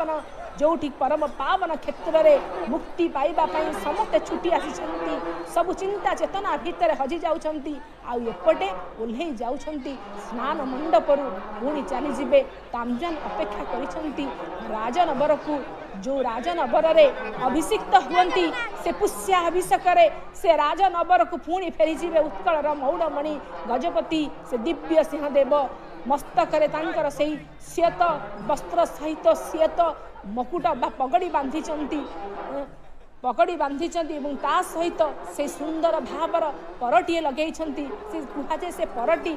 पावन जोठी परम पावन क्षेत्र में मुक्ति पाइबा समस्ते छुटी आसी सब चिंता चेतना भितर हजि जाउछंती आ एपटे ओल्हे जाउछंती स्नान मंडपरु पुणी चलीजे तामजन अपेक्षा करिछंती राजनबर को जो राजनबर रे अभिषिक्त हुअंती से पुष्याभिषेक से राजनबर को पुणी फेरीजे उत्कलर मौड़मणि गजपति से दिव्य सिंहदेव मस्तकरे तांकर सेही श्वेत वस्त्र सहित श्वेत मकुट बा पगड़ी बांधी एवं ता सहित से सुंदर भावर परटीए लगे से कहुए से परटी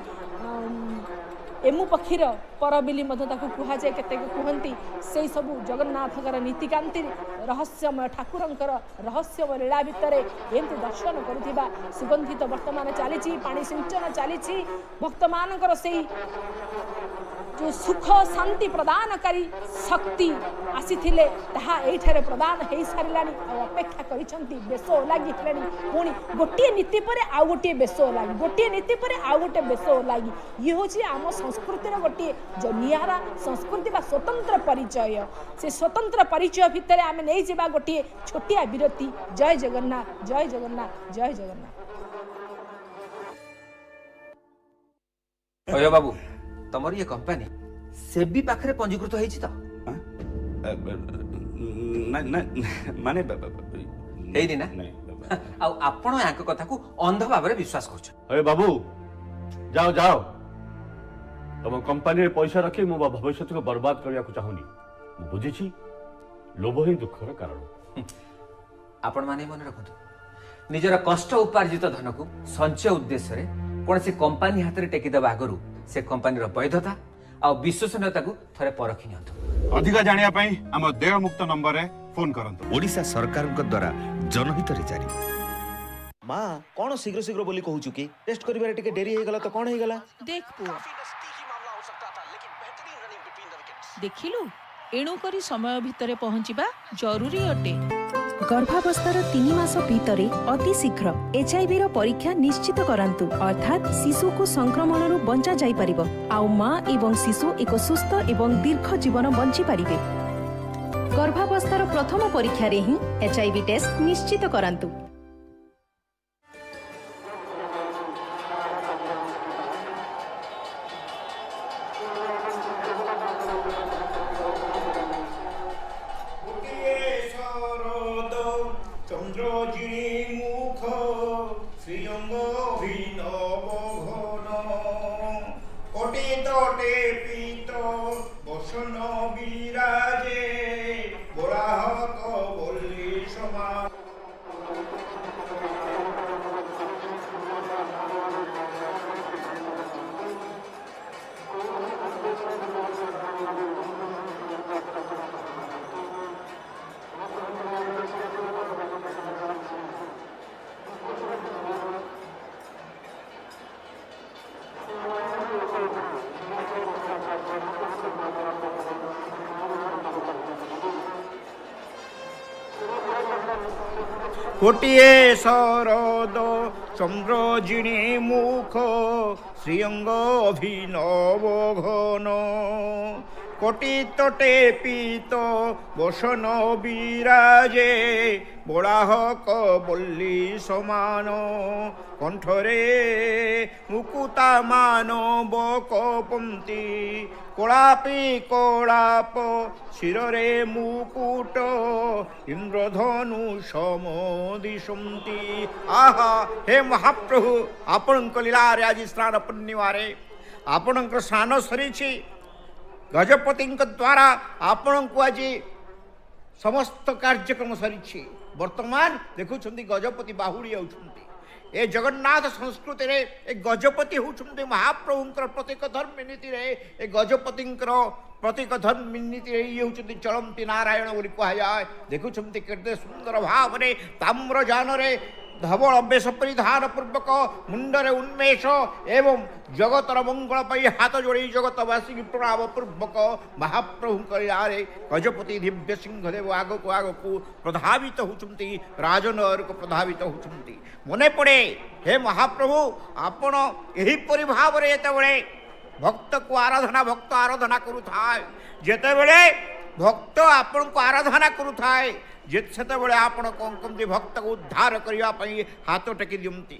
एमु पक्षीर पर बिली कहुए केते कहती से सबू जगन्नाथकर नीतिकांति रहस्यमय ठाकुरंकर रहस्यमय लीला भितर एमती दर्शन करुवा सुगंधित वर्तमान चली पानी सिंचन चली भक्त मानकर से जो सुख शांति प्रदानकारी शक्ति आसी ये प्रदान हो सारा अपेक्षा करिसेंती बेश लगी पुणी गोटे नीति पर आउ गोटे बेश लगी गोटे नीति पर आउ गोटे बेश लगी ये हूँ आम संस्कृतिर गोटे जो निरा संस्कृति बा स्वतंत्र परिचय से स्वतंत्र परिचय भितर आम नहीं जावा गोटे छोटिया विरति। जय जगन्नाथ जय जगन्नाथ जय जगन्नाथ। अयो बाबू तमर ये कंपनी सेबी पाखरे पंजीकृत होईछि त माने हेई ना आ आपण याक कथा को अंध भाबरे विश्वास करछ। अरे बाबू जाओ जाओ तुम कंपनी रे पैसा रखी मो भविष्य को बर्बाद करिया को चाहुनी मु बुझिछि लोभ ही दुखर कारण। आपण माने मन रखନ୍ତୁ निजर कष्ट उपार्जित धन को संचय उद्देश्य रे कौन से कंपनी हाथ में टेकीदेवा आगु से कंपनी वैधता आ विश्वसनीयता को थरे परखि नियंतु। अधिका जानिया पई हम देय मुक्त नंबर रे फोन करंतु। ओडिशा सरकार द्वारा जनहित रे जारी। माँ कौन शीघ्र शीघ्र बोली कहूचु कि टेस्ट करिबारे टिके डेरी हे गला तो कौन हे गला देख पुओ देखिलु एणु करी समय भितरे पहुंचीबा जरूरी अटे। गर्भावस्थार 3 मास भितरे अति शीघ्र एचआईवी रो परीक्षा निश्चित करांतु अर्थात शिशु को संक्रमण रु बंचा जाई परिबो आउ मां एवं शिशु एक सुस्थ एवं दीर्घ जीवन बंची परिबे। गर्भावस्थार प्रथम परीक्षा रे ही एचआईवी टेस्ट निश्चित करांतु। कोटिए शरद चंद्रजिणी मुख श्रीअंग अभिनव घन कोटि तटे पीत बसन विराजे बड़ाहक बल्ली समान कंठरे मुकुता मानव कपंती कलापी कलाप शिरे मुकुट इंद्रधनु समदिशंती। आहा हे महाप्रभु आपण लीलारे आज स्नान पूर्णिमा आपण स्नान सरी गजपति द्वारा आपण को आज समस्त कार्यक्रम सरी वर्तमान देखुं गजपति बाहुड़ी आउछंती। ए जगन्नाथ संस्कृति रे ए गजपति होउछंती महाप्रभुंकर प्रतीक धर्मनीति रे ए गजपति प्रतीक धर्मनीति रे ये होउछंती चलंती नारायण बोली कहा जाए। देखुछंती केते सुंदर भाव रे ताम्र जान रे धवल अभ्यास परिधान पूर्वक मुंडरे उन्मेष एवं जगतर मंगल पाई हाथ जोड़ी जगतवासी प्रणाम पूर्वक महाप्रभु करियारे गजपति दिव्य सिंहदेव आग को प्रधावित होचुंती राजनगर को प्रधावित होचुंती। मने पड़े हे महाप्रभु आपण एही परि भाव रे एतेबेले भक्त को आराधना भक्त आराधना करूथाय जेतेबेले ଭକ୍ତ ଆପଣଙ୍କୁ ଆରାଧନା କରୁଥାଏ ସେତେବେଳେ ଆପଣ କ'ଣ କରନ୍ତି ଭକ୍ତକୁ ଉଦ୍ଧାର କରିବା ପାଇଁ ହାତ ଟେକି ଦିଅନ୍ତି।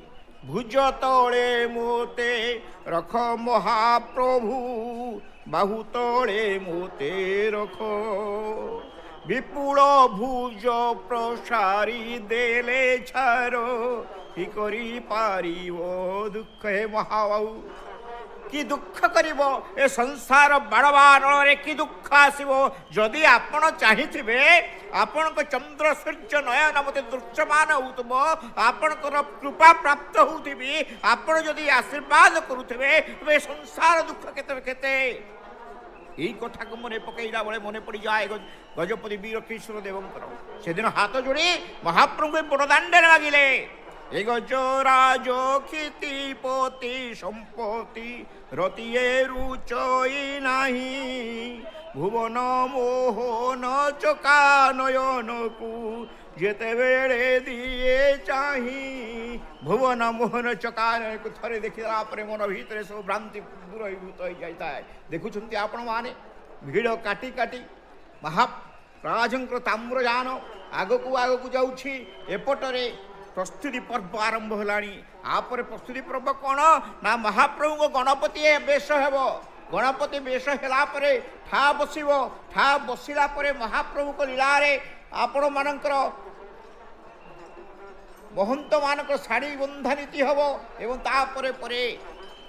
ଭୁଜ ତଳେ ମୋତେ ରଖ ମହାପ୍ରଭୁ ବାହୁ ତଳେ ମୋତେ ରଖ ବିପୁଳ ଭୁଜ ପ୍ରସାରି ଦେଲେ ଛାର କି କରିପାରିବ ଦୁଃଖ ହେ ମହାବାହୁ କି ଦୁଃଖ କରିବ ଏ ସଂସାର ବାଡ଼ବାନରେ କି ଦୁଃଖ ଆସିବ ଯଦି ଆପଣ ଚାହିଁଥିବେ ଆପଣଙ୍କ ଚନ୍ଦ୍ର ସୂର୍ଯ୍ୟ ନୟନ ମୋତେ ଦୃଶ୍ୟମାନ ହେଉଥିବ ଆପଣଙ୍କର କୃପା ପ୍ରାପ୍ତ ହେଉଥିବି ଆପଣ ଯଦି ଆଶୀର୍ବାଦ କରୁଥିବେ ତେବେ ସଂସାର ଦୁଃଖ କେତେ କେତେ এই কথাকে মনে পকাইলা বলে মনে পড়িযায় গজপতি বীর কিশোর দেবঙ্কর সেদিন হাত যোড়ি মহাপ্রভু বড়দাণ্ডে লাগিলে এ গজরাজ খিতিপতি সম্পত্তি রতিয়ে রুচই নাহি ভুবন মোহন চকা নয়নকু যেতেবেলে দিয়ে চাহি ভুবন মোহন চকানয়নকু থরে দেখিলা পরে মন ভিতরে সব ভ্রান্তি দূরীভূত হয়ে যাইতায়। দেখুଛନ୍ତି ଆପଣମାନେ ଭିଡ଼ କାଟି କାଟି ମହାରାଜଙ୍କର ତାମ୍ରଯାନ ଆଗକୁ ଆଗକୁ ଯାଉଛି ଏପଟରେ ପ୍ରସ୍ତୁତି ପର୍ବ ଆରମ୍ଭ ହେଲାଣି। ଆପରେ ପ୍ରସ୍ତୁତି ପର୍ବ କ'ଣ ନା ମହାପ୍ରଭୁଙ୍କ ଗଣପତି ବେଶ ହେବ। ଗଣପତି ବେଶ ହେଲା ପରେ ଠା ବସିବ ଠା ବସିଲା ପରେ ମହାପ୍ରଭୁଙ୍କ ଲୀଳାରେ ଆପଣମାନଙ୍କର ମହନ୍ତମାନଙ୍କର ଶାଢ଼ୀ ବନ୍ଧା ନୀତି ହେବ ଏବଂ ତାପରେ ପରେ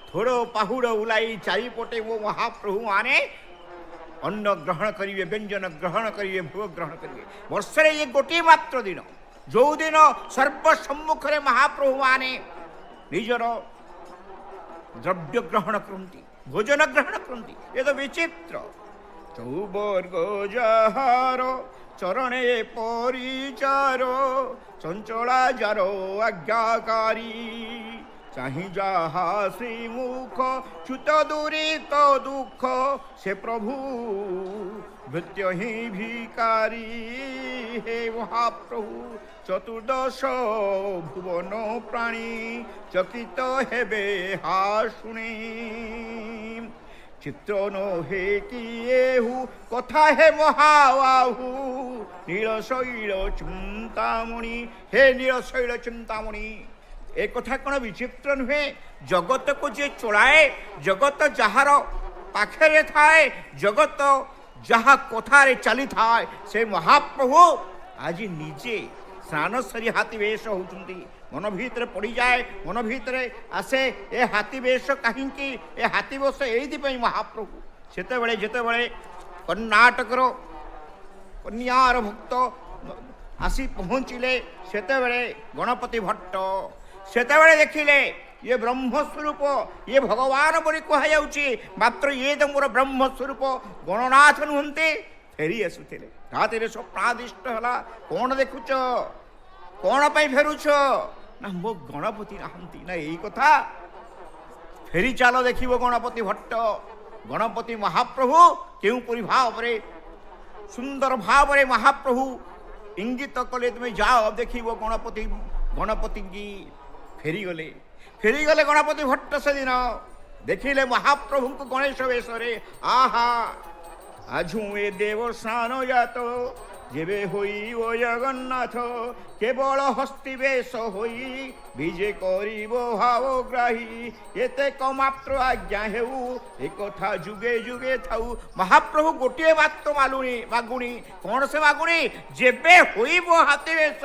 ଥୋଡ଼ ପାହୁଡ଼ ଉଲାଇ ଚାରିପଟେ ମୋ ମହାପ୍ରଭୁ ମାନେ ଅନ୍ନ ଗ୍ରହଣ କରିବେ ବ୍ୟଞ୍ଜନ ଗ୍ରହଣ କରିବେ ଭୋଗ ଗ୍ରହଣ କରିବେ। ବର୍ଷରେ ଇଏ ଗୋଟିଏ ମାତ୍ର ଦିନ ଯେଉଁଦିନ ସର୍ବ ସମ୍ମୁଖରେ ମହାପ୍ରଭୁ ମାନେ ନିଜର ଦ୍ରବ୍ୟ ଗ୍ରହଣ କରନ୍ତି ଭୋଜନ ଗ୍ରହଣ କରନ୍ତି। ଏ ତ ବିଚିତ୍ର ଚୌବର୍ଗ ଯାହାର ଚରଣେ ପରିଚାର ଚଞ୍ଚଳା ଯାର ଆଜ୍ଞାକାରୀ চাহি যাহা শ্রীমুখ চ্যুত দূরিত দুঃখ সে প্রভু ভৃত্যহি ভিকারী হে মহাপ্রভু চতুর্দশ ভুবন প্রাণী চকিত হেবে হা শুনে চিত্র নহে কি এহু কথা হে মহাবাহু নীলশৈল চিন্তামণি হে নীলশৈল চিন্তামণি ଏ କଥା କ'ଣ ବିଚିତ୍ର ନୁହେଁ? ଜଗତକୁ ଯିଏ ଚଳାଏ ଜଗତ ଯାହାର ପାଖରେ ଥାଏ ଜଗତ ଯାହା କଥାରେ ଚାଲିଥାଏ ସେ ମହାପ୍ରଭୁ ଆଜି ନିଜେ ସ୍ନାନ ସାରି ହାତୀ ବେଶ ହେଉଛନ୍ତି। ମନ ଭିତରେ ପଡ଼ିଯାଏ ମନ ଭିତରେ ଆସେ ଏ ହାତୀ ବେଶ କାହିଁକି ଏ ହାତୀ ବେଶ ଏଇଥିପାଇଁ ମହାପ୍ରଭୁ ସେତେବେଳେ ଯେତେବେଳେ କର୍ଣ୍ଣାଟକର କନ୍ୟାର ଭକ୍ତ ଆସି ପହଞ୍ଚିଲେ ସେତେବେଳେ ଗଣପତି ଭଟ୍ଟ ସେତେବେଳେ ଦେଖିଲେ ଇଏ ବ୍ରହ୍ମସ୍ୱରୂପ ଇଏ ଭଗବାନ ବୋଲି କୁହାଯାଉଛି ମାତ୍ର ଇଏ ତ ମୋର ବ୍ରହ୍ମସ୍ୱରୂପ ଗଣନାଥ ନୁହନ୍ତି। ଫେରି ଆସୁଥିଲେ ରାତିରେ ସ୍ୱପ୍ନାଦିଷ୍ଟ ହେଲା କ'ଣ ଦେଖୁଛ କ'ଣ ପାଇଁ ଫେରୁଛ ନା ମୋ ଗଣପତି ନାହାନ୍ତି ନା ଏଇ କଥା ଫେରି ଚାଲ ଦେଖିବ ଗଣପତି ଭଟ୍ଟ ଗଣପତି ମହାପ୍ରଭୁ କେଉଁପରି ଭାବରେ ସୁନ୍ଦର ଭାବରେ ମହାପ୍ରଭୁ ଇଙ୍ଗିତ କଲେ ତୁମେ ଯାଅ ଦେଖିବ ଗଣପତିଙ୍କି ଫେରିଗଲେ ଗଣପତି ଭଟ୍ଟ ସେଦିନ ଦେଖିଲେ ମହାପ୍ରଭୁଙ୍କୁ ଗଣେଶ ବେଶରେ ଆହା ଆଝୁ ଏ ଦେବସ୍ନାନ ଜାତ ଯେବେ ହୋଇବ ଜଗନ୍ନାଥ କେବଳ ହସ୍ତି ବେଶ ହୋଇ ବିଜେ କରିବ ଭାବଗ୍ରାହୀ ଏତେ କମାତ୍ର ଆଜ୍ଞା ହେଉ ଏକଥା ଯୁଗେ ଯୁଗେ ଥାଉ। ମହାପ୍ରଭୁ ଗୋଟିଏ ମାତ୍ର ମାଗୁଣି କ'ଣ ସେ ମାଗୁଣି ଯେବେ ହୋଇବ ହାତୀ ବେଶ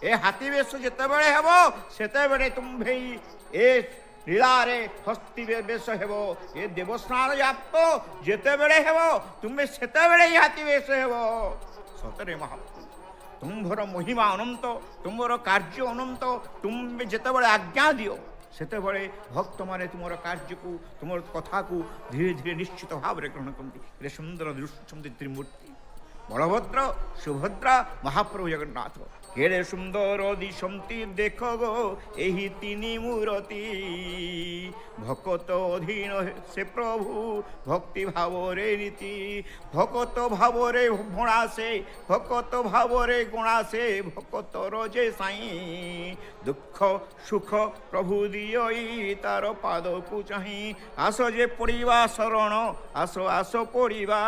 ଏ ହାତୀ ବେଶ ଯେତେବେଳେ ହେବ ସେତେବେଳେ ତୁମ୍ଭେ ଏ ଲୀଳାରେ ହସ୍ତି ବେଶ ହେବ ଏ ଦେବସ୍ନାନ ଜାତ ଯେତେବେଳେ ହେବ ତୁମେ ସେତେବେଳେ ହିଁ ହାତୀ ବେଶ ହେବ। ସତରେ ମହାପ୍ରଭୁ ତୁମ୍ଭର ମହିମା ଅନନ୍ତ ତୁମର କାର୍ଯ୍ୟ ଅନନ୍ତ ତୁମେ ଯେତେବେଳେ ଆଜ୍ଞା ଦିଅ ସେତେବେଳେ ଭକ୍ତମାନେ ତୁମର କାର୍ଯ୍ୟକୁ ତୁମର କଥାକୁ ଧୀରେ ଧୀରେ ନିଶ୍ଚିତ ଭାବରେ ଗ୍ରହଣ କରନ୍ତି। ଏତେ ସୁନ୍ଦର ଦୃଶ୍ୟ ତ୍ରିମୂର୍ତ୍ତି বলভদ্র সুভদ্রা মহাপ্রভু জগন্নাথ কেড়ে সুন্দর দিশন্তি দেখ গো এই তিনি মূরতি ভকত অধীন সে প্রভু ভক্তি ভাবরে নীতি ভকত ভাবরে ভণাসে ভকত ভাবরে গুণাসে ভকত রজে সাই দুঃখ সুখ প্রভু দিয়ই তার পাদকু চাহি আস যে পড়িবা শরণ আস আস পড়িবা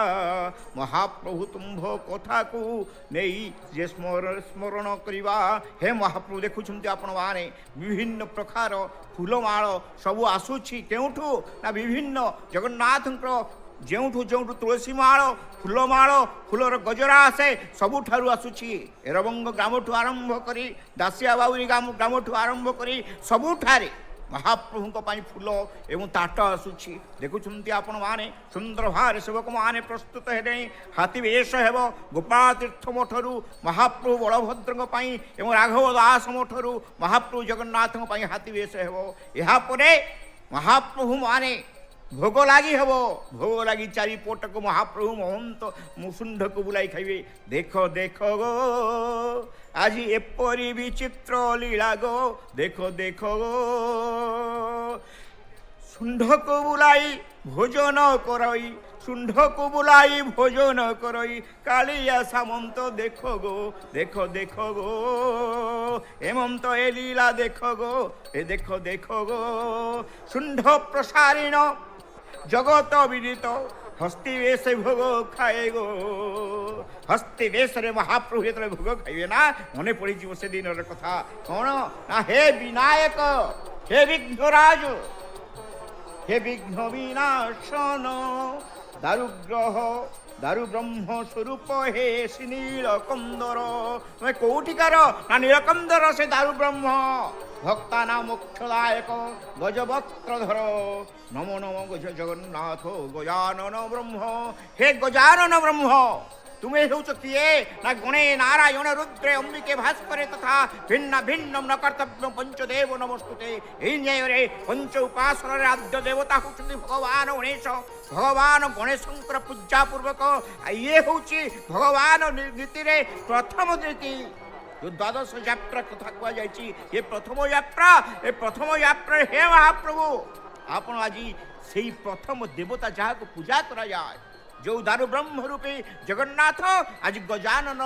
মহাপ্রভু তুম্ভ কথাকু নেই যে স্মরণ କରିବା হে ମହାପ୍ରଭୁ ଦେଖୁଛନ୍ତି ଆପଣମାନେ ବିଭିନ୍ନ ପ୍ରକାର ଫୁଲମାଳ ସବୁ ଆସୁଛି କେଉଁଠୁ ନା ବିଭିନ୍ନ ଜଗନ୍ନାଥଙ୍କର ଯେଉଁଠୁ ଯେଉଁଠୁ ତୁଳସୀ ମାଳ ଫୁଲମାଳ ଫୁଲର ଗଜରା ଆସେ ସବୁଠାରୁ ଆସୁଛି ଏରବଙ୍ଗ ଗ୍ରାମଠୁ ଆରମ୍ଭ କରି ଦାସିଆ ବାଉରୀ ଗ୍ରାମଠୁ ଆରମ୍ଭ କରି ସବୁଠାରେ ମହାପ୍ରଭୁଙ୍କ ପାଇଁ ଫୁଲ ଏବଂ ତାଟ ଆସୁଛି ଦେଖୁଛନ୍ତି ଆପଣମାନେ ସୁନ୍ଦର ଭାବରେ ସେବକମାନେ ପ୍ରସ୍ତୁତ ହେଲେଣି ହାତୀ ବେଶ ହେବ ଗୋପାଳ ତୀର୍ଥ ମଠରୁ ମହାପ୍ରଭୁ ବଳଭଦ୍ରଙ୍କ ପାଇଁ ଏବଂ ରାଘବ ଦାସ ମଠରୁ ମହାପ୍ରଭୁ ଜଗନ୍ନାଥଙ୍କ ପାଇଁ ହାତୀ ବେଶ ହେବ ଏହାପରେ ମହାପ୍ରଭୁ ମାନେ ଭୋଗ ଲାଗି ହେବ ଭୋଗ ଲାଗି ଚାରିପଟକୁ ମହାପ୍ରଭୁ ମହନ୍ତ ମୁସୁଣ୍ଡକୁ ବୁଲାଇ ଖାଇବେ ଦେଖ ଦେଖ ଗୋ ଆଜି ଏପରି ବିଚିତ୍ର ଲୀଳା ଗୋ ଦେଖ ଦେଖ ଗୋ ଶୁଣ୍ଢକୁ ବୁଲାଇ ଭୋଜନ କରଇ ଶୁଣ୍ଢକୁ ବୁଲାଇ ଭୋଜନ କରଇ କାଳିଆ ସାମନ୍ତ ଦେଖ ଗୋ ଦେଖ ଦେଖ ଗୋ ହେମନ୍ତ ଏ ଲୀଳା ଦେଖ ଗୋ ଏ ଦେଖ ଦେଖ ଗୋ ଶୁଣ୍ଢ ପ୍ରସାରିଣ জগত বিদিত হস্তি বেশে ভোগ খায়ে গো হস্তি বেশরে মহাপ্রভু যেতবে ভোগ খাইবে না মনে পড়িଯିବ সেদিনের কথা কোণ না হে বিনায়ক হে বিঘ্নরাজ হে বিঘ্ন বিনাশন দারুগ্রহ দারু ব্রহ্ম স্বরূপ হে শ্রী নীলকন্দর তুমি কোটিকার না নীলকন্দর সে দারু ব্রহ্ম ভক্তানা মোক্ষদায়ক গজবক্ত্রধর নমো নমো গজ জগন্নাথ গজানন ব্রহ্ম হে গজানন ব্রহ্ম তুমি হেউছ কিয়ে না গণে নারায়ণ রুদ্রে অম্বিকে ভাস্করে তথা ভিন্ন ভিন্ন ন কর্তব্য পঞ্চদেব নমস্তুতে এই ন্যায়রে পঞ্চ উপাসনের আদ্য দেবতা হচ্ছেন ভগবান গণেশ ভগবান গণেশঙ্কর পূজা পূর্বক ইয়ে হচ্ছে ভগবান নীতিরে প্রথম নীতি দ্বাদশ যাত্রা কথা কুযাই এ প্রথম যাত্রা হে মহাপ্রভু আপন আজি সেই প্রথম দেবতা যাহাকে পূজা করা যায় जो दारु ब्रह्म रूपे जगन्नाथ आज गजानन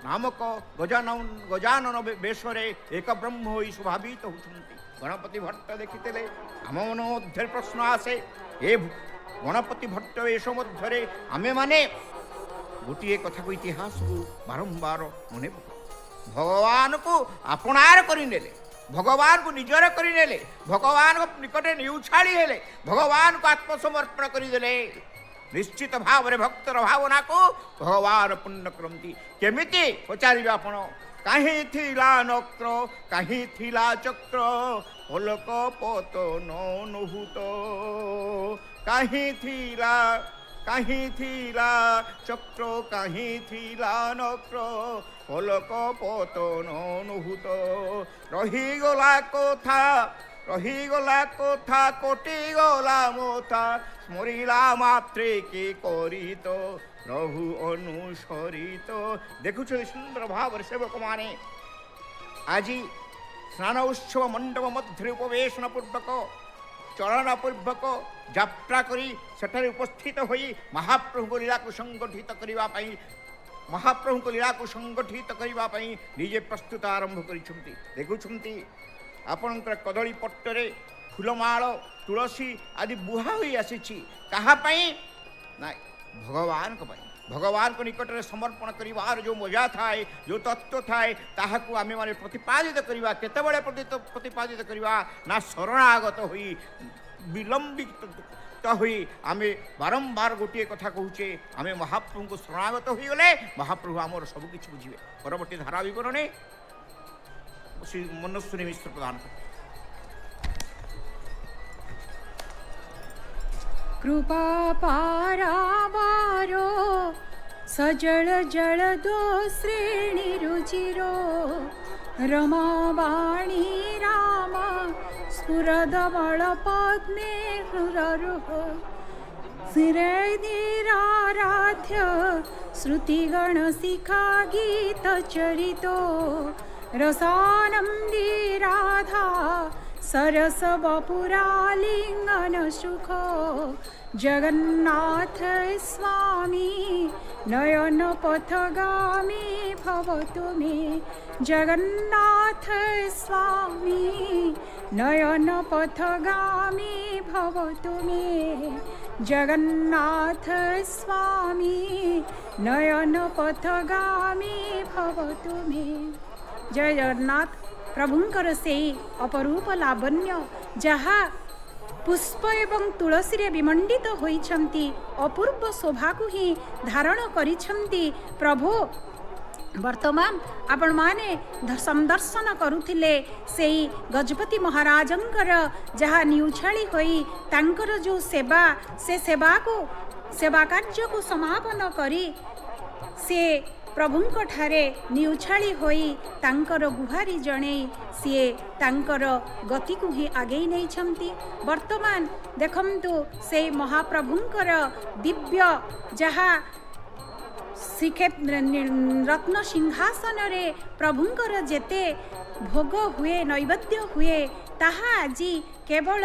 नामक गजानन बेशरे एक ब्रह्म हो स्वभावित होती गणपति भट्ट देखी आम मन मध्य प्रश्न आसे ए गणपति भट्ट वेश मध्य आमे माने गोटे कथा को इतिहास को बारंबार मने भगवान को आपणार करिने भगवान को निजर करिने भगवान को निकटे निउछाड़ी हेले भगवान को आत्मसमर्पण करदेले निश्चित भाव रे भक्तर भावना को भगवान पुण्य करती केमिति पचारिबे आपण काहे थिला नक्र काहे थिला चक्र पलक पतन नहुत काहे थिला चक्र काहे थिला नक्र पलक पतन नहुत रहीगला कोटी गला मोथा स्मरिला मात्रे के करित प्रभु अनुसरित देखुछ सुंदर भाव सेवक माने आज स्नान उत्सव मंडप मध्य उपवेशन पूर्वक चलन पूर्वक यात्रा करी सेठारे उपस्थित होई महाप्रभु लीला को संगठित करने महाप्रभु लीला को संगठित करने निजे प्रस्तुत आरंभ करिछंती देखुछंती आपणकर कदली पट्टरे फूलमाल तुलसी आदि बुहा हुई आसी कहा ना भगवान को भगवान को निकट में समर्पण करिवार जो मजा थाए जो तत्व थाए ताहाकु आमे माने प्रतिपादित करिवा केतेबेले प्रतिपादित करिवा ना शरणागत हुई विलंबित हुई आमे बारंबार गोटे कथा कहूचे आमे महाप्रभु को शरणागत हुई गले महाप्रभु आमर सब किछि बुझिबे परवर्ती धारा विवरणे श्री मनस्विनी मिश्र प्रदान कर कृपा पारावारो सजल जल दो श्रेणी रुचिरो रमा वाणी रामा स्फुरद बल पद्मे हृरुह श्रीधीराराध्य श्रुतिगणशिखा गीतचरितो रसानन्दी राधा सरस वपुरालिङ्गन सुख जगन्नाथ स्वामी नयन पथगामी भवतु मे जगन्नाथ स्वामी नयन पथगामी भवतु मे जगन्नाथ स्वामी नयन पथगामी भवतु मे। जय जगन्नाथ। प्रभुंकर से अपरूप लावण्य जहाँ पुष्प एवं तुलसी रे विमंडित होइछंती अपूर्व शोभा को ही धारण करिछंती प्रभु। वर्तमान आपण माने संदर्शन करुथिले सेई गजपति महाराजंकर जहाँ निउछाली होई तांकर जो सेवा से सेवा कार्य को समापन करी से प्रभुंक ठारे निउछाली होई तांकर गुहारी जणे सीए तांकर गति को ही आगे नहीं छमती। वर्तमान देखंतु से महाप्रभुंकर दिव्य जहाँ श्रीक्षेप रत्न सिंहासन रे प्रभुंकर जेते भोग हुए नैवेद्य हुए ताहा आजी केवल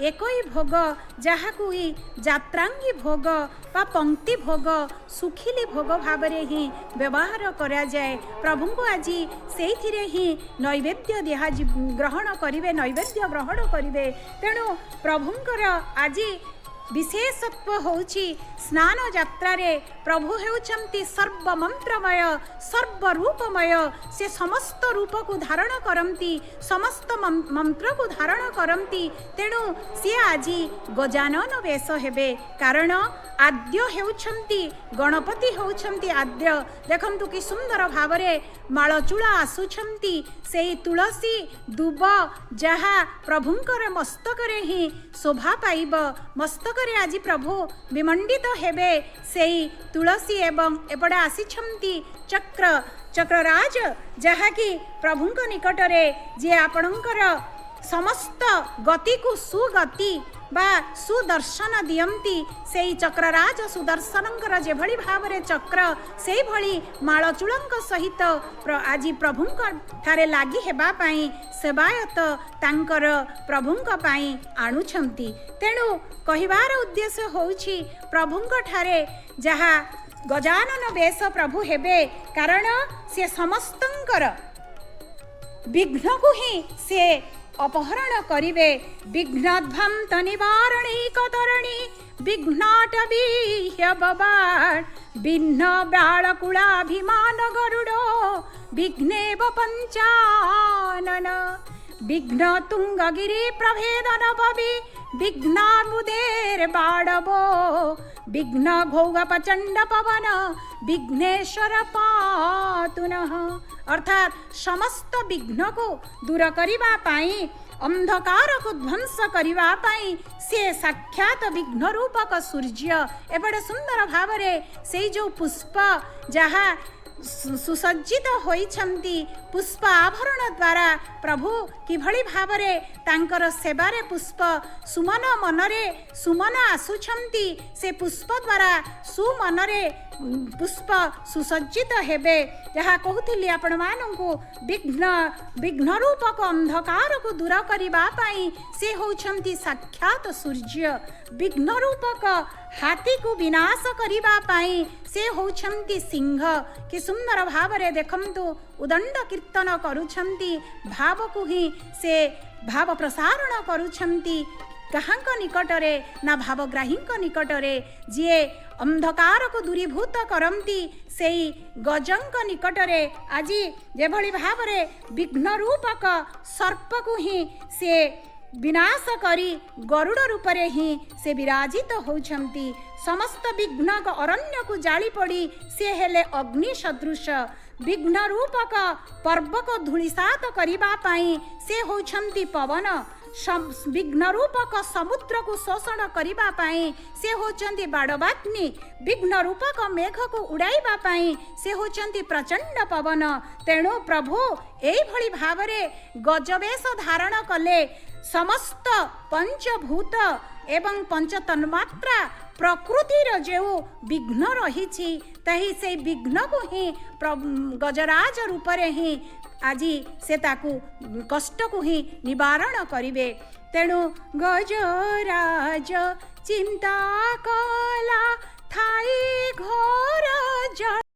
एक ही भोग जहाँ को ही जात्रांगी भोग बा पंक्ति भोग सुखिली भोग भाव ही व्यवहार करा जाए। प्रभु को आज से ही नैवेद्य दिहा ग्रहण करेंगे नैवेद्य ग्रहण करेंगे। तेणु प्रभुंकर आज विशेषत्व होउछि स्नान यात्रा रे प्रभु हेउछंती सर्वमंत्रमय सर्वरूपमय से समस्त रूप को धारण करंती समस्त मंत्र को धारण करंती। तेणु सी आजी गजानन वेश हेबे कारण आद्य हेउछंती गणपति हेउछंती आद्य। देखंतु कि सुंदर भावरे माळचूला आसुछंती से तुलसी दुब जहा प्रभुंकर मस्तक रे ही शोभा पाइब मस्तक रे आज प्रभु विमंडित हेबे से तुलसी एवं एपटे आसीछंती चक्रराज जहा कि प्रभुंक निकट रे जे आपणकर समस्त गति को सुगति बा सुदर्शन दियंती से चक्रराज सुदर्शनंकर जेभଳି भावरे चक्र से भଳି माळचूलंक सहित आज प्रभुंक ठारे लागि हेबा पाई सेवायत तांकर प्रभुंक पाई आणुछंती। तेणु कहिबार उद्देश्य होउछि प्रभुंक ठारे जहा गजानन वेश प्रभु हेबे कारण से समस्तंकर विघ्न को ही से अपहरण करिवे विघ्नध्वंत निवारणैकतरणी विघ्नाटवीह्य बबाण विघ्न बाळकुलाभिमान गरुडो विघ्नेव पंचानन विघ्न तुंगगिरि प्रभेदन भवि विघ्नार्मुदेर बाडवो विघ्न घोग प्रचंड पवन विघ्नेश्वर पातु नः। अर्थात समस्त विघ्न को दूर करिबा पाई अंधकार को ध्वंस करिबा पाई से साक्षात विघ्न रूपक सूर्य एबडे सुंदर भावरे से जो पुष्प जहा सुसज्जित होइछंती पुष्प आभरण द्वारा प्रभु किभଳି भावरे तांकर सेवारे पुष्प सुमन मनरे सुमन आसुछंती से पुष्प द्वारा सुमनरे पुष्प सुसज्जित हेबे जहाँ कहूली आपण मानू विघ्न रूपक अंधकार को दूर करिबा पाई से होउछंती साक्षात सूर्य विघ्न रूपक हाथी को विनाश करिबा पाई से होउछंती सिंह कि सुंदर भावरे देखंतु उदंड कीर्तन करुछंती भाव को ही से भाव प्रसारण करुछंती काहांक निकटरे ना भावग्राहींक निकटरे जे अंधकार को दूरीभूत करंती सेई गजंक निकटरे आज जेभଳି भावरे विघ्न रूपक सर्प को ही से विनाश करी गरुड़ रूपरे ही से विराजित होउछंती समस्त विघ्न अरण्य को जाली पड़ी से हेले अग्नि सदृश विघ्न रूपक पर्व को धूलिसात करिबा पाई से होउछंती पवन विघ्न रूपक समुद्र को शोषण करिबा पाई से होचंती बाड़बाग्नि विघ्न रूपक मेघ को उड़ाइबा पाई से होचंती प्रचंड पवन। तेणु प्रभु एई भଳି भावरे गजवेश धारण कले समस्त पंचभूत एवं पंच तन्मात्रा प्रकृतिर जो विघ्न रही से विघ्न को ही गजराज रूप ही आज से ताकू कष्ट को ही निवारण करिवे। तेणु गजराज चिंता कला थाई घर